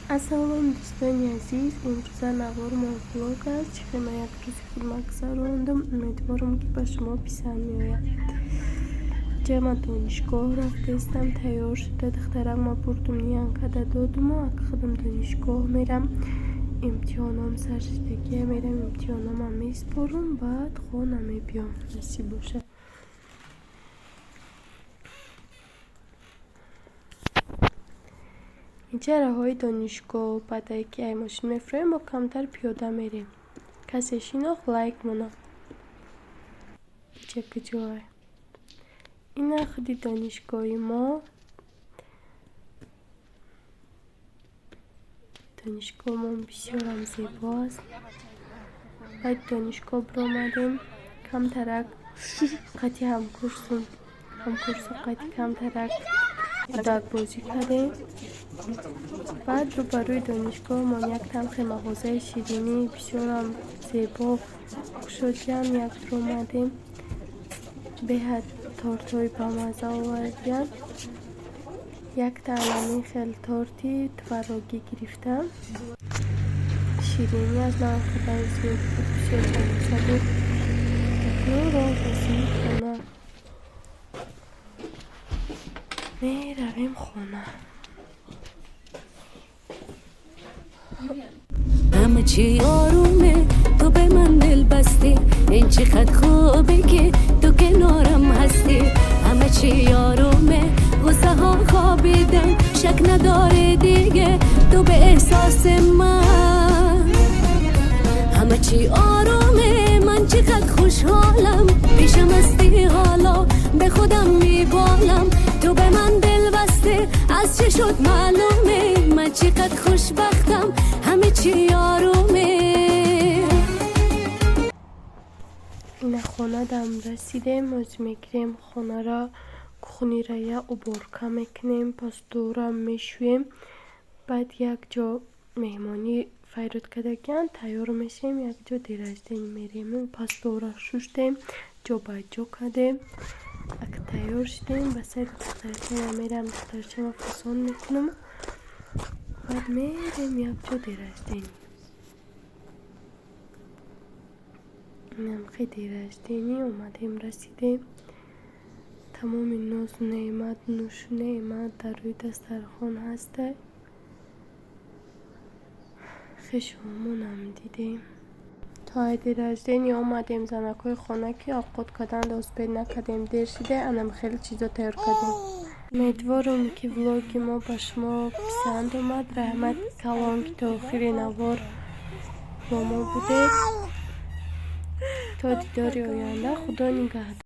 Assalomu do'stoni aziz, imroza navorm влог аст. Чӣ як рӯзи худро гузарондам. Умедворам ки ба шумо писанд меояд. Ҷама донишгоҳ рафтаистам, тайёр шуда духтаракма бурдум ниянкада додуму акхудам донишгоҳ мерам. Имтиҳоном сар шидагия мерам, имтиҳонома меспорам, баъд хона мебиём насиб бошад. اینجا راههای دانشگاه بعد که ای ماشین میفریم با کمتر پیاده میریم. کسی شناخت لایک مونه. اینجا کجای این خودی دانشگاه ما. دانشگاه ما بسیار هم زیباست. بعد دانشگاه برآمدیم کمترک قطعی همکورسم قطعی کمترک کودک بازی کردیم. بعد رو بروی دانشگاه ما یک تلخ مغازه شیرینی بسیار هم زیبا خوشایند یک رو آمدیم. بهت تارتای بامزه آوردیم. یک تعلمی خیلی تارتی تفراگی گرفتم. شیرینی از نام خودم زیاد بسیار جمعه رو رسید خونه. می رویم خونه. همه چی آرومه، تو به من دل بستی. این چقدر خوبه که تو کنارم هستی. همه چی آرومه، غصه ها خوابیدن، شک نداره دیگه تو به احساس من. همه چی آرومه، من چقدر خوشحالم، پیشم هستی حالا به خودم میبالم. تو به من دل بسته، از چه شد معلومه، من چقدر خوشبختم، همه چی آرومه. این خانه دم رسیدیم. از میگیریم خانه را، خونی را یا عبورکه میکنیم، پس دورم میشویم. بعد یک جا مهمانی فیروت کدگیان تیار میشیم، یک جا دیرشتین میریم. پس دورا شوشتیم، جا با جا کدیم. اگه تیار شدیم به سر دخترچه میرم، دخترچه ما فسان میکنم. بعد میریم یک جا دیرشتین. اینم خیلی دیرشتینی اومدیم رسیدیم. تمام ناز و نعمت نوش و نعمت در روی دسترخوان هسته. خشممون هم دیدیم. تا دیرشتینی اومدیم زنکای خانه که آقاد کدن دست بید نکدیم، دیر شده. انم خیلی چیزا تیار کدیم. امیدوارم که ولاگ ما با شما پسند اومد. رحمت کلام که تا آخر نوار با ما بوده. تا دیدار آینده، خدا نگهدار.